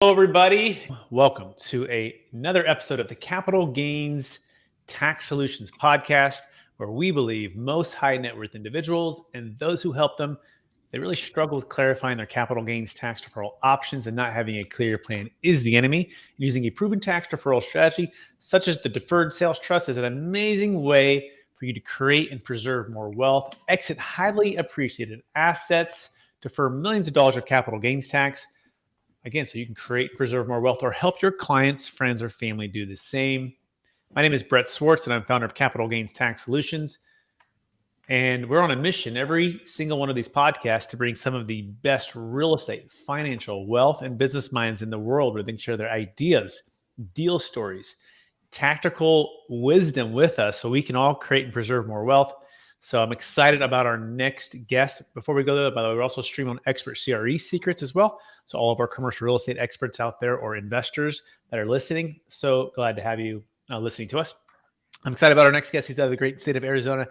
Hello, everybody. Welcome to another episode of the Capital Gains Tax Solutions podcast, where we believe most high net worth individuals and those who help them, they really struggle with clarifying their capital gains tax deferral options, and not having a clear plan is the enemy. And using a proven tax deferral strategy, such as the Deferred Sales Trust, is an amazing way for you to create and preserve more wealth, exit highly appreciated assets, defer millions of dollars of capital gains tax. Again, so you can create and preserve more wealth or help your clients, friends, or family do the same. My name is Brett Swarts, and I'm founder of Capital Gains Tax Solutions. And we're on a mission every single one of these podcasts to bring some of the best real estate, financial, wealth, and business minds in the world, where they can share their ideas, deal stories, tactical wisdom with us so we can all create and preserve more wealth. So I'm excited about our next guest. Before we go there, by the way, we're also streaming on Expert CRE Secrets as well. So all of our commercial real estate experts out there, or investors that are listening, so glad to have you listening to us. I'm excited about our next guest. He's out of the great state of Arizona.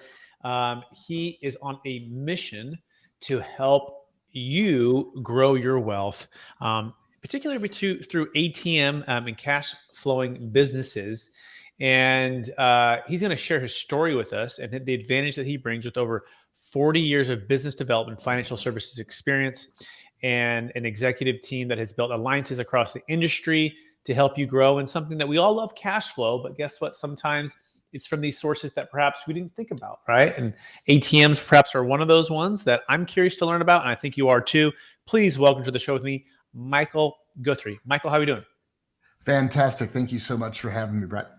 He is on a mission to help you grow your wealth, particularly through ATM and cash flowing businesses. And he's going to share his story with us and the advantage that he brings with over 40 years of business development, financial services experience, and an executive team that has built alliances across the industry to help you grow. And something that we all love, cash flow, but guess what? Sometimes it's from these sources that perhaps we didn't think about, right? And ATMs perhaps are one of those ones that I'm curious to learn about, and I think you are too. Please welcome to the show with me, Michael Guthrie. Michael, how are you doing? Fantastic. Thank you so much for having me, Brett.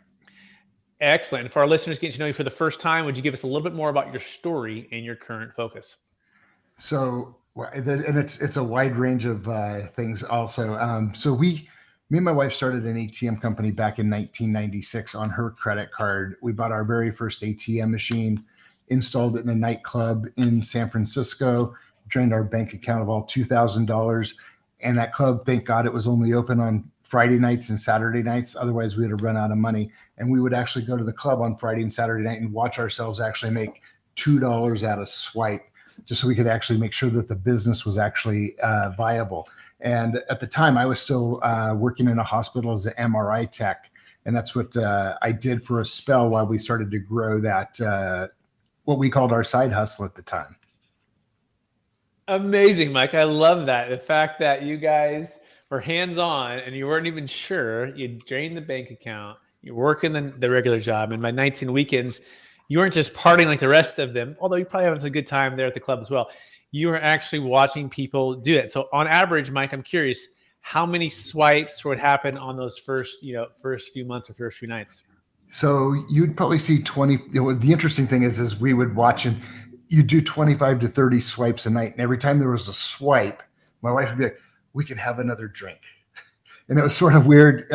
Excellent. And for our listeners getting to know you for the first time, would you give us a little bit more about your story and your current focus? So, and it's a wide range of things also. So me and my wife started an ATM company back in 1996 on her credit card. We bought our very first ATM machine, installed it in a nightclub in San Francisco, drained our bank account of all $2,000. And that club, thank God, it was only open on Friday nights and Saturday nights. Otherwise, we would have run out of money. And we would actually go to the club on Friday and Saturday night and watch ourselves actually make $2 at a swipe, just so we could actually make sure that the business was actually viable. And at the time, I was still working in a hospital as an MRI tech. And that's what I did for a spell while we started to grow that, what we called our side hustle at the time. Amazing, Mike. I love that. The fact that you guys were hands-on and you weren't even sure. You drained the bank account. You're working the regular job. And by nights and weekends, you weren't just partying like the rest of them, although you probably have a good time there at the club as well. You were actually watching people do it. So on average, Mike, I'm curious, how many swipes would happen on those first few months or first few nights? So you'd probably see 20. The interesting thing is we would watch, and you do 25 to 30 swipes a night. And every time there was a swipe, my wife would be like, we could have another drink. And it was sort of weird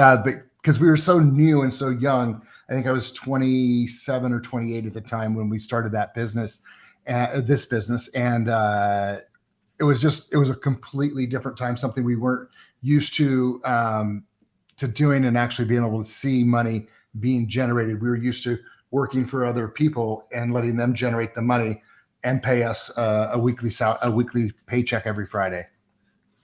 because we were so new and so young. I think I was 27 or 28 at the time when we started that business, this business. And it was a completely different time, something we weren't used to doing, and actually being able to see money being generated. We were used to working for other people and letting them generate the money and pay us a weekly paycheck every Friday.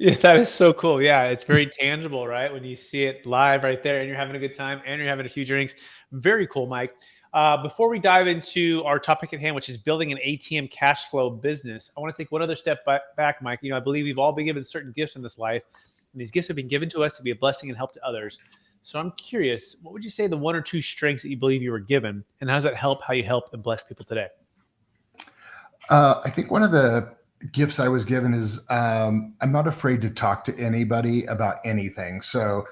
Yeah, that is so cool. Yeah, it's very tangible, right? When you see it live right there and you're having a good time and you're having a few drinks. Very cool, Mike. Before we dive into our topic at hand, which is building an ATM cash flow business, I want to take one other step back, Mike. I believe we've all been given certain gifts in this life, and these gifts have been given to us to be a blessing and help to others. So I'm curious, what would you say the one or two strengths that you believe you were given, and how does that help how you help and bless people today? I think one of the gifts I was given is I'm not afraid to talk to anybody about anything. So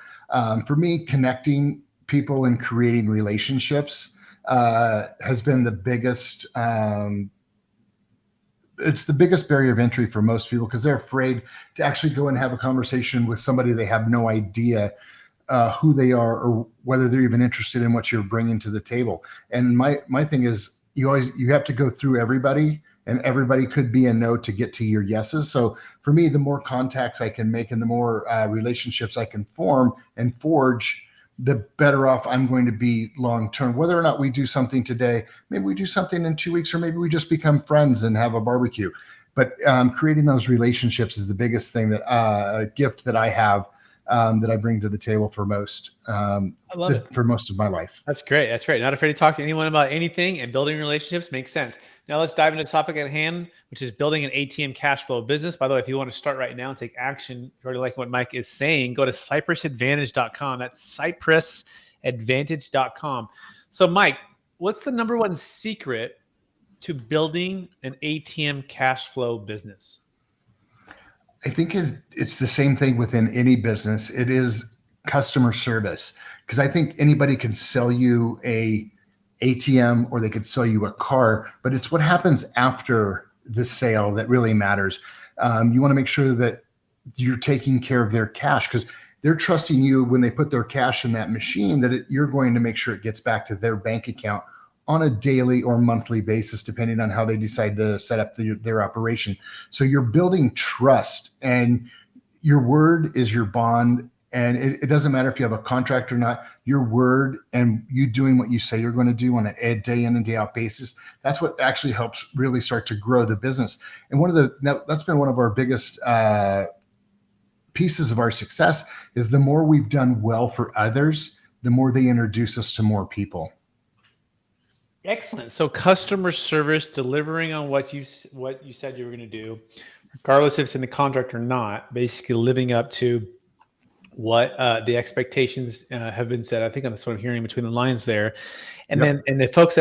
for me, connecting people and creating relationships has been the biggest. It's the biggest barrier of entry for most people, because they're afraid to actually go and have a conversation with somebody they have no idea who they are or whether they're even interested in what you're bringing to the table. And my thing is, you have to go through everybody. And everybody could be a no to get to your yeses. So for me, the more contacts I can make and the more relationships I can form and forge, the better off I'm going to be long term. Whether or not we do something today, maybe we do something in 2 weeks, or maybe we just become friends and have a barbecue. But creating those relationships is the biggest thing, that gift that I have that I bring to the table for most I love it. for most of my life. That's great. That's great. Not afraid to talk to anyone about anything, and building relationships makes sense. Now let's dive into the topic at hand, which is building an ATM cash flow business. By the way, if you want to start right now and take action, if you already like what Mike is saying, go to cypressadvantage.com. That's cypressadvantage.com. So Mike, what's the number one secret to building an ATM cash flow business? I think it's the same thing within any business. It is customer service, because I think anybody can sell you a ATM or they could sell you a car, but it's what happens after the sale that really matters. You want to make sure that you're taking care of their cash, because they're trusting you when they put their cash in that machine that you're going to make sure it gets back to their bank account on a daily or monthly basis, depending on how they decide to set up their operation. So you're building trust, and your word is your bond. And it doesn't matter if you have a contract or not, your word and you doing what you say you're going to do on a day in and day out basis, that's what actually helps really start to grow the business. And that's been one of our biggest pieces of our success is the more we've done well for others, the more they introduce us to more people. Excellent. So customer service, delivering on what you said you were going to do, regardless if it's in the contract or not, basically living up to what the expectations have been set. I think that's what I'm hearing between the lines there. And Yep. then the folks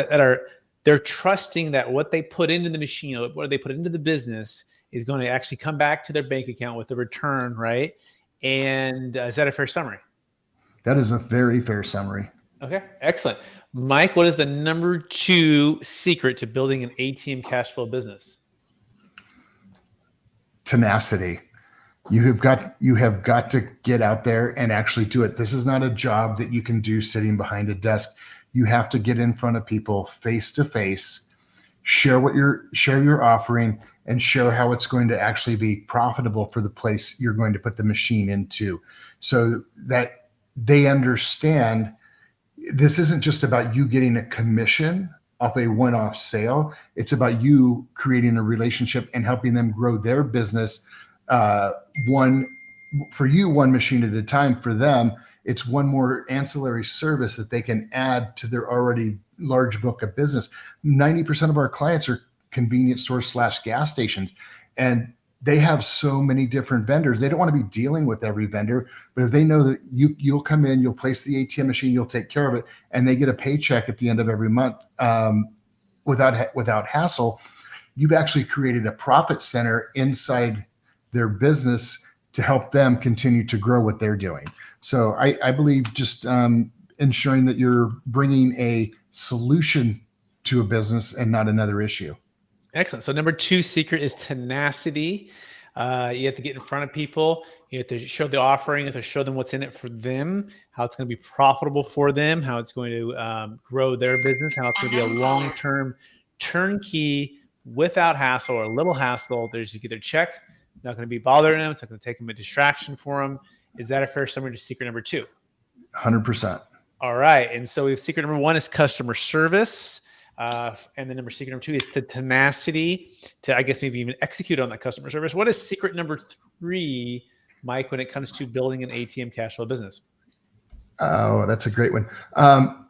they're trusting that what they put into the machine, what they put into the business is going to actually come back to their bank account with a return, right? And is that a fair summary? That is a very fair summary. Okay, excellent. Mike, what is the number two secret to building an ATM cash flow business? Tenacity. You have got to get out there and actually do it. This is not a job that you can do sitting behind a desk. You have to get in front of people face to face, share your offering, and show how it's going to actually be profitable for the place you're going to put the machine into, so that they understand this isn't just about you getting a commission off a one-off sale. It's about you creating a relationship and helping them grow their business. One machine at a time. For them, it's one more ancillary service that they can add to their already large book of business. 90% of our clients are convenience stores / gas stations, and they have so many different vendors. They don't want to be dealing with every vendor, but if they know that you'll come in, you'll place the ATM machine, you'll take care of it, and they get a paycheck at the end of every month without hassle, you've actually created a profit center inside their business to help them continue to grow what they're doing. So I believe just ensuring that you're bringing a solution to a business and not another issue. Excellent. So number two secret is tenacity. You have to get in front of people. You have to show the offering. You have to show them what's in it for them, how it's going to be profitable for them, how it's going to grow their business, how it's going to be a long-term turnkey without hassle or a little hassle. You get their check. Not going to be bothering them. It's not going to take them a distraction for them. Is that a fair summary to secret number two? 100%. All right. And so we have secret number one is customer service. And then secret number two is to tenacity to, I guess, maybe even execute on that customer service. What is secret number three, Mike, when it comes to building an ATM cash flow business? Oh, that's a great one.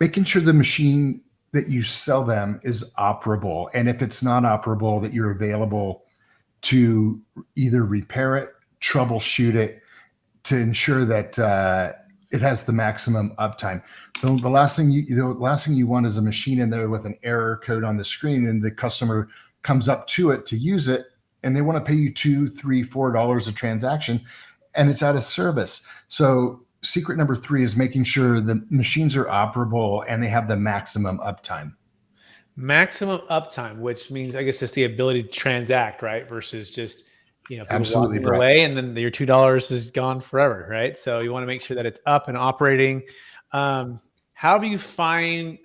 Making sure the machine that you sell them is operable. And if it's not operable, that you're available to either repair it, troubleshoot it, to ensure that it has the maximum uptime. The last thing you want is a machine in there with an error code on the screen, and the customer comes up to it to use it, and they want to pay you $2, $3, $4 a transaction, and it's out of service. So secret number three is making sure the machines are operable and they have the maximum uptime. Maximum uptime, which means, I guess, just the ability to transact, right? Versus just, people Absolutely, walking away and then your $2 is gone forever, right? So you want to make sure that it's up and operating. How do you find,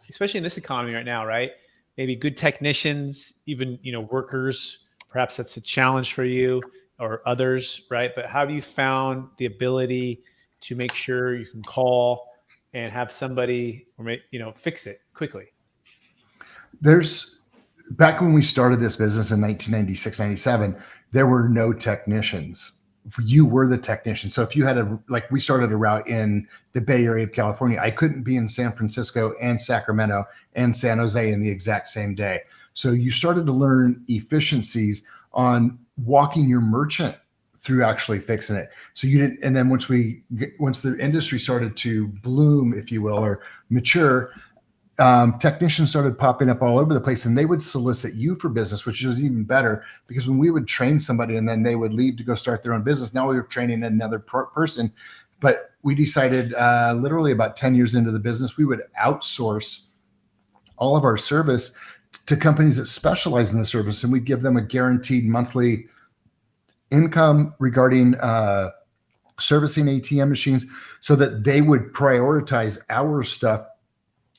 especially in this economy right now, right? Maybe good technicians, even, workers, perhaps that's a challenge for you or others, right? But how have you found the ability to make sure you can call and have somebody, fix it quickly? Back when we started this business in 1996, 97, there were no technicians. you were the technician. So if you had we started a route in the Bay Area of California, I couldn't be in San Francisco and Sacramento and San Jose in the exact same day. So you started to learn efficiencies on walking your merchant through actually fixing it. So you didn't, and then once the industry started to bloom, if you will, or mature, technicians started popping up all over the place, and they would solicit you for business, which was even better, because when we would train somebody and then they would leave to go start their own business, now we were training another person. But we decided literally about 10 years into the business, we would outsource all of our service to companies that specialize in the service, and we'd give them a guaranteed monthly income regarding servicing ATM machines, so that they would prioritize our stuff.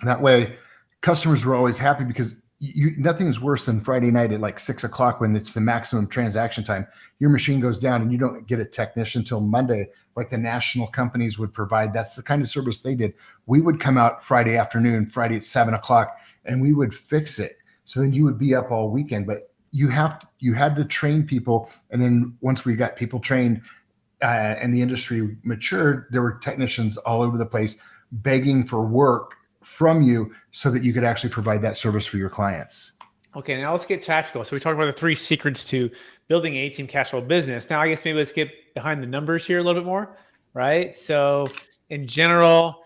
That way customers were always happy, because nothing's worse than Friday night at like 6 o'clock when it's the maximum transaction time. Your machine goes down and you don't get a technician until Monday, like the national companies would provide. That's the kind of service they did. We would come out Friday afternoon, Friday at 7 o'clock, and we would fix it. So then you would be up all weekend, but you had to train people. And then once we got people trained and the industry matured, there were technicians all over the place begging for work from you so that you could actually provide that service for your clients. Okay, now let's get tactical. So we talked about the 3 secrets to building an ATM cash flow business. Now I guess maybe let's get behind the numbers here a little bit more, right? So in general,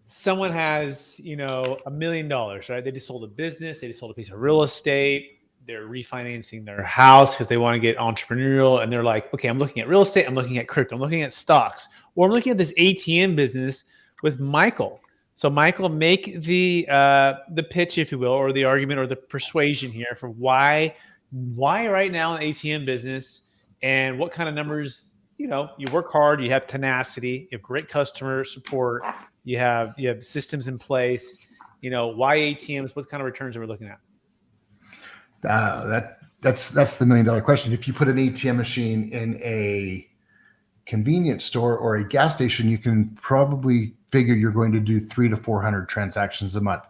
someone has, $1 million, right? They just sold a business, they just sold a piece of real estate, they're refinancing their house because they want to get entrepreneurial, and they're like, okay, I'm looking at real estate, I'm looking at crypto, I'm looking at stocks, or I'm looking at this ATM business with Michael. So Michael, make the pitch, if you will, or the argument or the persuasion here for why right now in the ATM business, and what kind of numbers. You work hard, you have tenacity, you have great customer support, you have systems in place. Why ATMs? What kind of returns are we looking at? That's the $1 million question. If you put an ATM machine in a convenience store or a gas station, you can probably figure you're going to do 300 to 400 transactions a month.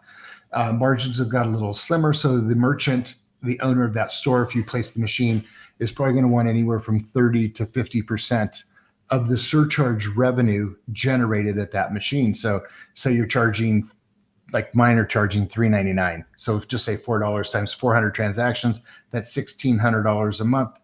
Margins have got a little slimmer, so the merchant, the owner of that store, if you place the machine, is probably going to want anywhere from 30 to 50% of the surcharge revenue generated at that machine. So you're charging, like mine are charging $3.99. So just say $4 times 400 transactions, that's $1,600 a month.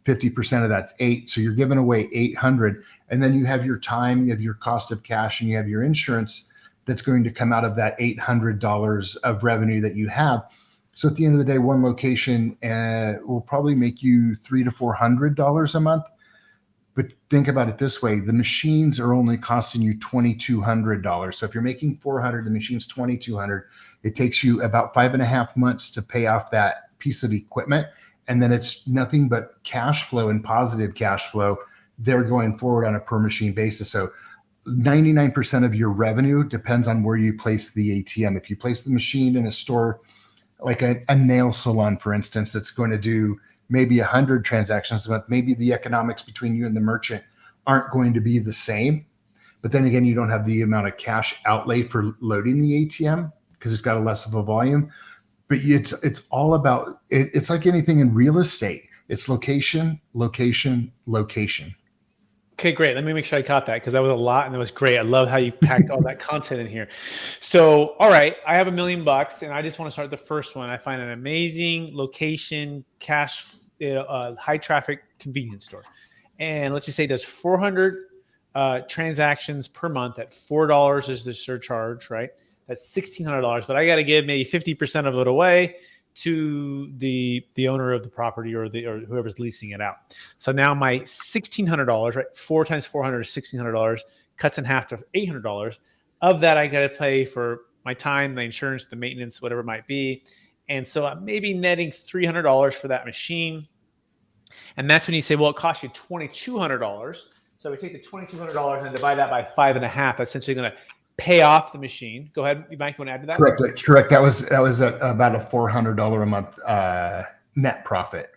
50% of that's $8. So you're giving away $800. And then you have your time, you have your cost of cash, and you have your insurance that's going to come out of that $800 of revenue that you have. So at the end of the day, one location will probably make you $300 to $400 a month. But think about it this way: the machines are only costing you $2,200. So if you're making $400, the machine's $2,200. It takes you about 5.5 months to pay off that piece of equipment, and then it's nothing but cash flow and positive cash flow there going forward on a per machine basis. So 99% of your revenue depends on where you place the ATM. If you place the machine in a store, like a nail salon, for instance, that's going to do maybe 100 transactions a month, maybe the economics between you and the merchant aren't going to be the same. But then again, you don't have the amount of cash outlay for loading the ATM because it's got a less of a volume. But it's all about it. It's like anything in real estate. It's location, location, location. Okay, great. Let me make sure I caught that, because that was a lot and it was great. I love how you packed all that content in here. So, all right, I have $1 million and I just want to start the first one. I find an amazing location, cash, high traffic convenience store. And let's just say it does 400 transactions per month at $4 is the surcharge, right? That's $1,600, but I got to give maybe 50% of it away to the owner of the property or whoever's leasing it out. So now my $1,600, right? 4 times 400 is $1,600, cuts in half to $800. Of that, I got to pay for my time, the insurance, the maintenance, whatever it might be. And so I'm maybe netting $300 for that machine. And that's when you say, well, it costs you $2,200. So we take the $2,200 and divide that by 5.5. That's essentially going to pay off the machine. Go ahead, Mike. You want to add to that? Correct. That was about a $400 a month net profit.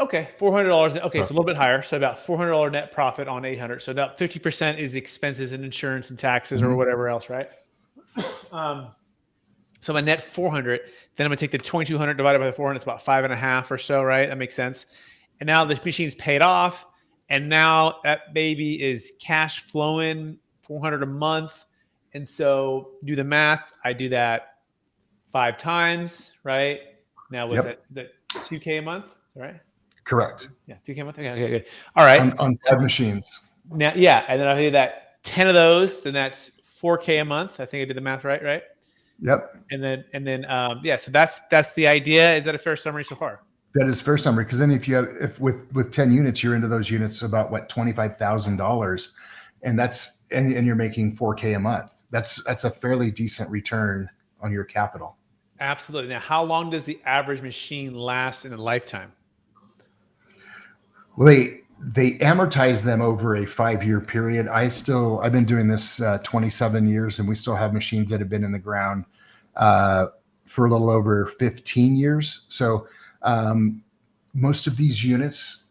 Okay, $400. Okay, so a little bit higher. So about $400 net profit on 800. So about 50% is expenses and insurance and taxes or whatever else, right? So my net 400. Then I'm gonna take the 2,200 divided by the 400. It's about 5.5 or so, right? That makes sense. And now the machine's paid off. And now that baby is cash flowing $400 a month. And so do the math. I do that 5 times, right? Now was Yep. that $2K a month? Is that right? Correct. Yeah, $2K a month. Okay, good. All right. On 5 machines. Now, yeah, and then I did that 10 of those, then that's $4K a month. I think I did the math right? Yep. And then yeah, so that's the idea. Is that a fair summary so far? That is fair summary, because then if with 10 units, you're into those units about what, $25,000, and you're making 4K a month. That's a fairly decent return on your capital. Absolutely. Now, how long does the average machine last in a lifetime? Well, they amortize them over a 5-year period. I've been doing this 27 years, and we still have machines that have been in the ground for a little over 15 years. So most of these units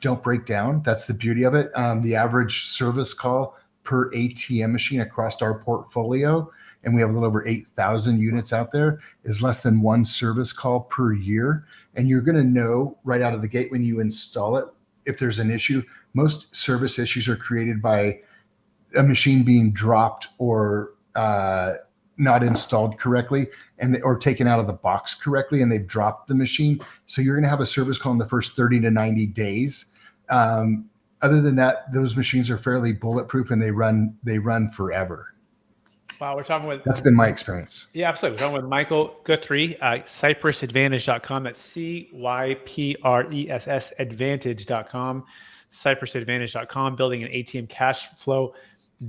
don't break down. That's the beauty of it. The average service call per ATM machine across our portfolio, and we have a little over 8,000 units out there, is less than 1 service call per year. And you're going to know right out of the gate when you install it if there's an issue. Most service issues are created by a machine being dropped or not installed correctly, or taken out of the box correctly, and they've dropped the machine. So you're going to have a service call in the first 30 to 90 days. Other than that, those machines are fairly bulletproof, and they run forever. Wow, we're talking with... That's been my experience. Yeah, absolutely. We're talking with Michael Guthrie, CypressAdvantage.com. That's CYPRESS Advantage.com, CypressAdvantage.com, building an ATM cash flow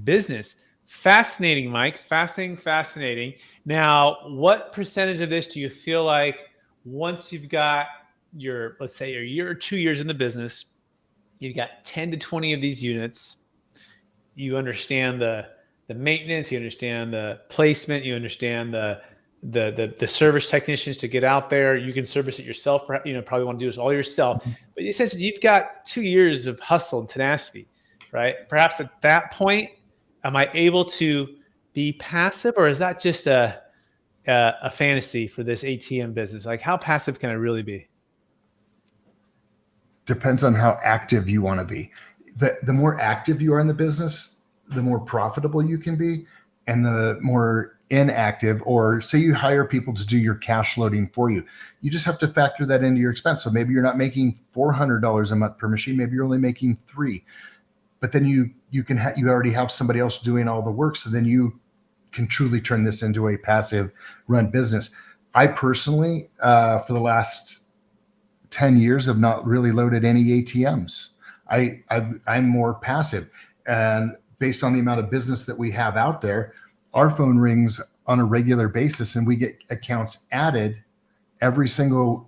business. Fascinating, Mike. Fascinating. Now, what percentage of this do you feel like once you've got let's say your year or 2 years in the business, you've got 10 to 20 of these units, you understand the maintenance, you understand the placement, you understand the service technicians to get out there. You can service it yourself. Probably want to do this all yourself. But essentially, you've got 2 years of hustle and tenacity, right? Perhaps at that point, am I able to be passive, or is that just a fantasy for this ATM business? Like, how passive can I really be? Depends on how active you want to be. The more active you are in the business, the more profitable you can be, and the more inactive, or say you hire people to do your cash loading for you, you just have to factor that into your expense. So maybe you're not making $400 a month per machine, maybe you're only making $300, but then you already have somebody else doing all the work. So then you can truly turn this into a passive run business. I personally, for the last 10 years, have not really loaded any ATMs. I'm more passive, and based on the amount of business that we have out there, our phone rings on a regular basis, and we get accounts added every single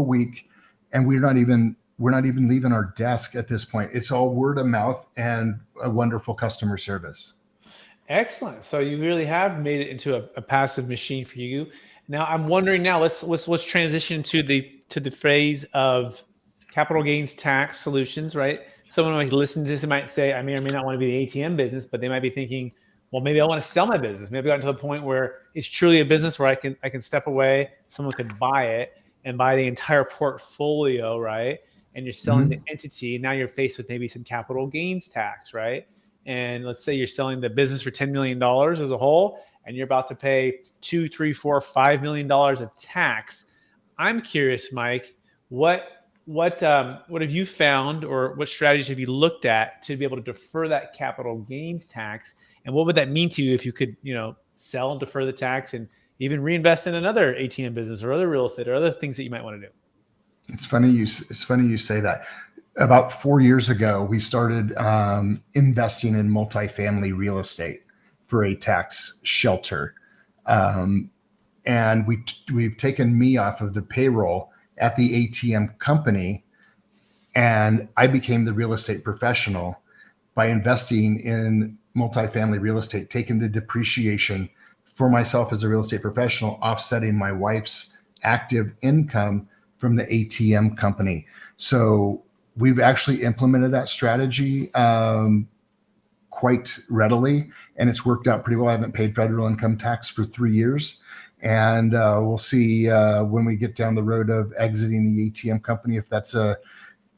week, and we're not even leaving our desk at this point. It's all word of mouth and a wonderful customer service. Excellent. So you really have made it into a passive machine for you. Now I'm wondering. Now let's transition to the phase of capital gains tax solutions, right? Someone might listen to this and might say, I may or may not want to be the ATM business, but they might be thinking, well, maybe I want to sell my business. Maybe I've gotten to the point where it's truly a business where I can step away, someone could buy it and buy the entire portfolio, right? And you're selling the entity. Now you're faced with maybe some capital gains tax, right? And let's say you're selling the business for $10 million as a whole, and you're about to pay $2, $3, $4, $5 million of tax. I'm curious, Mike, what have you found, or what strategies have you looked at to be able to defer that capital gains tax? And what would that mean to you if you could, sell and defer the tax and even reinvest in another ATM business or other real estate or other things that you might want to do? It's funny you say that. About 4 years ago, we started investing in multifamily real estate for a tax shelter. And we've taken me off of the payroll at the ATM company, and I became the real estate professional by investing in multifamily real estate, taking the depreciation for myself as a real estate professional, offsetting my wife's active income from the ATM company. So we've actually implemented that strategy quite readily, and it's worked out pretty well. I haven't paid federal income tax for 3 years. And we'll see when we get down the road of exiting the ATM company if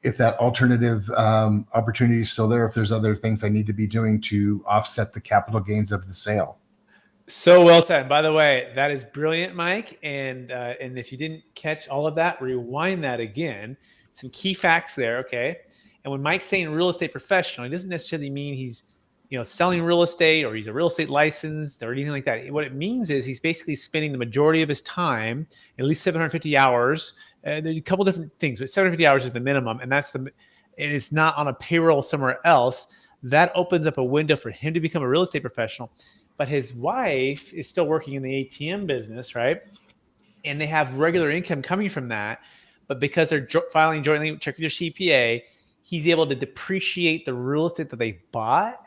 if that alternative opportunity is still there, if there's other things I need to be doing to offset the capital gains of the sale. So well said. And by the way, that is brilliant, Mike. And if you didn't catch all of that, rewind that again. Some key facts there, okay? And when Mike's saying real estate professional, he doesn't necessarily mean he's selling real estate or he's a real estate licensed or anything like that. What it means is he's basically spending the majority of his time, at least 750 hours. There's a couple different things, but 750 hours is the minimum, and it's not on a payroll somewhere else. That opens up a window for him to become a real estate professional. But his wife is still working in the ATM business, right? And they have regular income coming from that. But because they're filing jointly, check with your CPA, he's able to depreciate the real estate that they bought.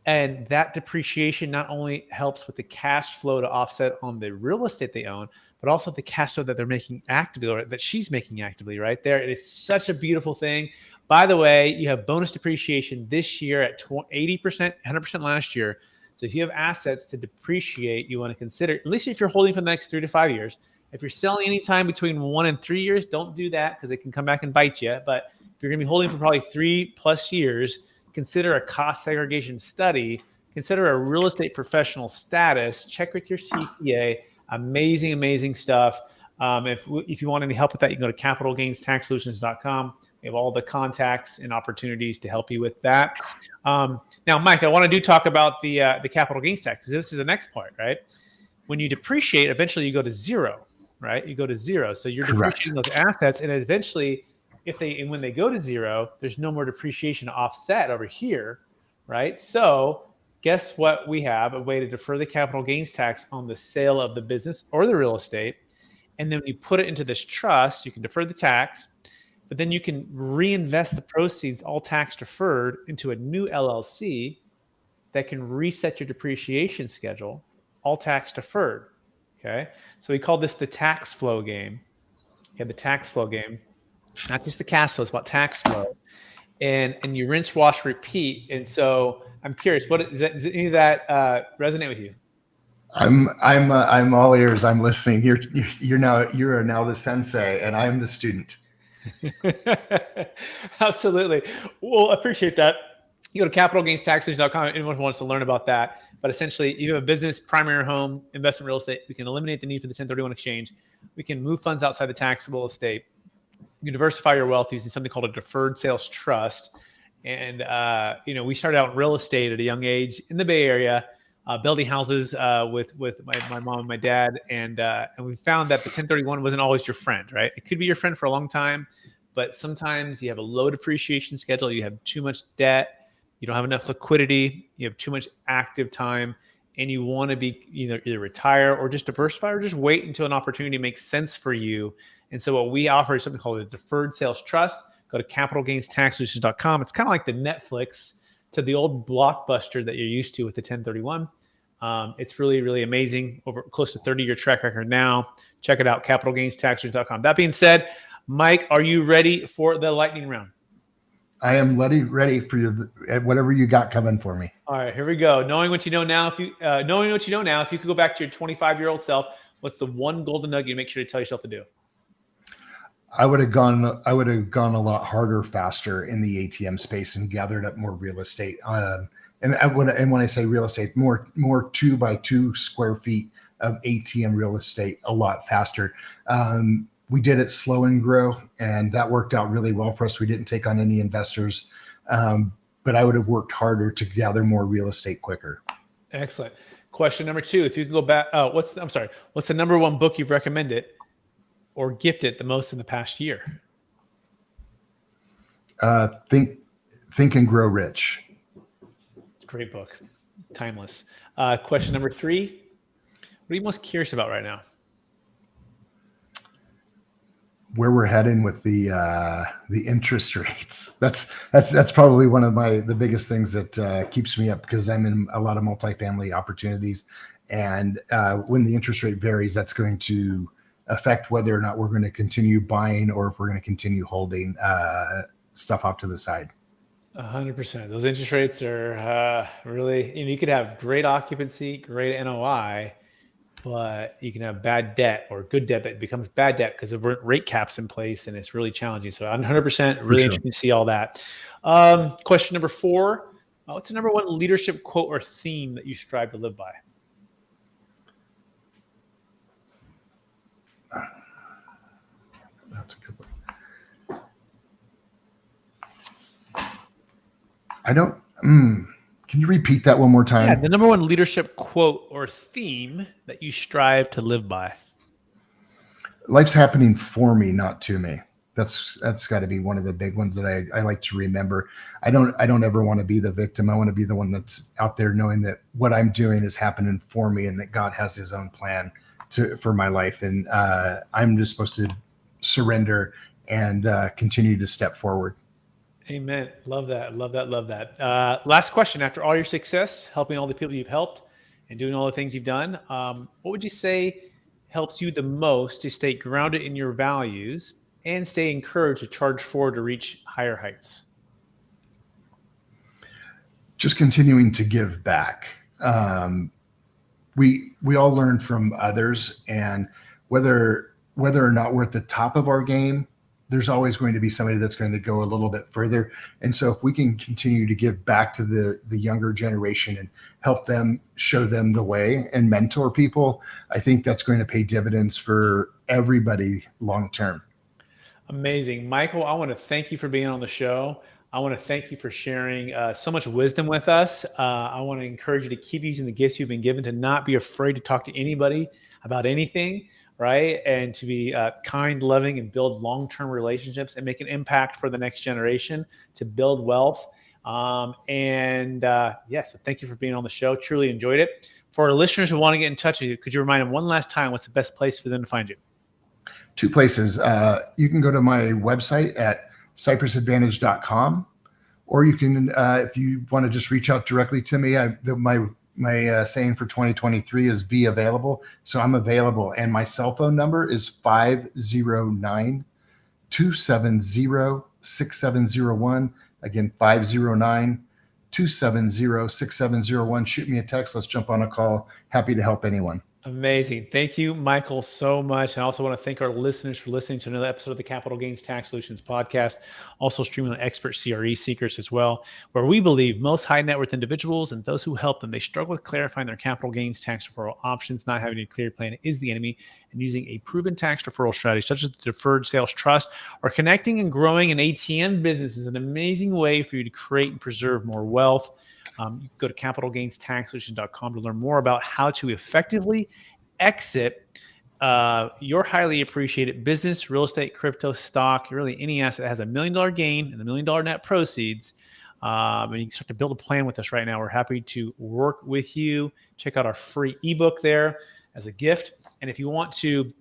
And that depreciation not only helps with the cash flow to offset on the real estate they own, but also the cash flow that they're making actively, or that she's making actively right there. It is such a beautiful thing. By the way, you have bonus depreciation this year at 80%, 100% last year. So if you have assets to depreciate, you want to consider, at least if you're holding for the next 3 to 5 years. If you're selling anytime between 1 and 3 years, don't do that because it can come back and bite you. But if you're going to be holding for probably 3+ years, consider a cost segregation study, consider a real estate professional status, check with your CPA. Amazing, amazing stuff. If you want any help with that, you can go to capitalgainstaxsolutions.com. We have all the contacts and opportunities to help you with that. Now, Mike, I want to talk about the capital gains tax. This is the next part, right? When you depreciate, eventually you go to zero, right? You go to zero. So you're depreciating those assets, and eventually, when they go to zero, there's no more depreciation to offset over here, right? So guess what? We have a way to defer the capital gains tax on the sale of the business or the real estate. And then you put it into this trust, you can defer the tax, but then you can reinvest the proceeds, all tax deferred, into a new LLC that can reset your depreciation schedule, all tax deferred. Okay. So we call this the tax flow game. You have the tax flow game, not just the cash flow, it's about tax flow. And you rinse, wash, repeat. And so I'm curious, does any of that resonate with you? I'm all ears. I'm listening. You are now the sensei, and I'm the student. Absolutely. Well, I appreciate that. You go to capitalgainstaxsolutions.com. Anyone who wants to learn about that. But essentially, you have a business, primary home, investment real estate. We can eliminate the need for the 1031 exchange. We can move funds outside the taxable estate. You can diversify your wealth using something called a deferred sales trust. And we started out in real estate at a young age in the Bay Area. Building houses with my mom and my dad, and we found that the 1031 wasn't always your friend, right? It could be your friend for a long time, but sometimes you have a low depreciation schedule, you have too much debt, you don't have enough liquidity, you have too much active time, and you want to be either retire or just diversify or just wait until an opportunity makes sense for you. And so what we offer is something called a deferred sales trust. Go to capitalgainstaxsolutions.com. It's kind of like the Netflix to the old blockbuster that you're used to with the 1031. It's really, really amazing. Over close to 30-year track record now. Check it out, capitalgainstaxsolutions.com. That being said, Mike, are you ready for the lightning round? I am ready for whatever you got coming for me. All right, here we go. Knowing what you know now, if you could go back to your 25-year-old self, what's the one golden nugget you make sure to tell yourself to do? I would have gone a lot harder, faster in the ATM space and gathered up more real estate. And when I say real estate, more 2 by 2 square feet of ATM real estate a lot faster. We did it slow and grow, and that worked out really well for us. We didn't take on any investors, but I would have worked harder to gather more real estate quicker. Excellent. Question number 2, if you could go back, what's the number one book you've recommended or gifted the most in the past year? Think and Grow Rich. Great book. Timeless. Question number 3. What are you most curious about right now? Where we're heading with the interest rates. That's probably one of the biggest things that keeps me up, because I'm in a lot of multifamily opportunities, and when the interest rate varies, that's going to affect whether or not we're going to continue buying or if we're going to continue holding stuff off to the side. 100%. Those interest rates are really, you could have great occupancy, great NOI, but you can have bad debt or good debt that becomes bad debt because the rate cap's in place and it's really challenging. So 100% For really sure. interesting to see all that. Question number 4. What's the number one leadership quote or theme that you strive to live by? That's a good one. I don't. Can you repeat that one more time? Yeah, the number one leadership quote or theme that you strive to live by. Life's happening for me, not to me. That's got to be one of the big ones that I like to remember. I don't ever want to be the victim. I want to be the one that's out there knowing that what I'm doing is happening for me and that God has his own plan for my life. And I'm just supposed to surrender and continue to step forward. Amen. Love that. Love that. Love that. Last question. After all your success, helping all the people you've helped and doing all the things you've done, what would you say helps you the most to stay grounded in your values and stay encouraged to charge forward to reach higher heights? Just continuing to give back. We all learn from others, and whether or not we're at the top of our game, there's always going to be somebody that's going to go a little bit further. And so if we can continue to give back to the younger generation and help them, show them the way and mentor people, I think that's going to pay dividends for everybody long term. Amazing. Michael, I want to thank you for being on the show. I want to thank you for sharing so much wisdom with us. I want to encourage you to keep using the gifts you've been given, to not be afraid to talk to anybody about anything, right? And to be kind, loving, and build long-term relationships and make an impact for the next generation, to build wealth. So thank you for being on the show. Truly enjoyed it. For our listeners who want to get in touch with you, could you remind them one last time what's the best place for them to find you? 2 places. You can go to my website at cypressadvantage.com, or you can, if you want to just reach out directly to me, my saying for 2023 is be available. So I'm available. And my cell phone number is 509-270-6701. Again, 509-270-6701. Shoot me a text. Let's jump on a call. Happy to help anyone. Amazing. Thank you, Michael, so much. I also want to thank our listeners for listening to another episode of the Capital Gains Tax Solutions podcast, also streaming on Expert CRE Seekers as well, where we believe most high net worth individuals and those who help them, they struggle with clarifying their capital gains tax deferral options. Not having a clear plan is the enemy, and using a proven tax deferral strategy such as the Deferred Sales Trust or connecting and growing an ATM business is an amazing way for you to create and preserve more wealth. You can go to capitalgainstaxsolutions.com to learn more about how to effectively exit your highly appreciated business, real estate, crypto, stock, really any asset that has $1 million gain and $1 million net proceeds. And you can start to build a plan with us right now. We're happy to work with you. Check out our free ebook there as a gift. And if you want to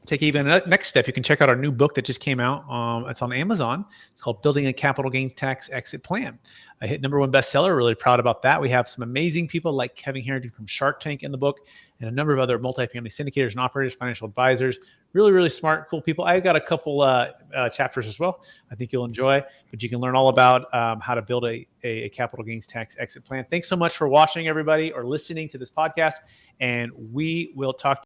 take even a next step, you can check out our new book that just came out. It's on Amazon. It's called Building a Capital Gains Tax Exit Plan. I hit #1 bestseller. Really proud about that. We have some amazing people like Kevin Harrington from Shark Tank in the book, and a number of other multifamily syndicators and operators, financial advisors. Really, really smart, cool people. I got a couple chapters as well I think you'll enjoy, but you can learn all about how to build a capital gains tax exit plan. Thanks so much for watching, everybody, or listening to this podcast, and we will talk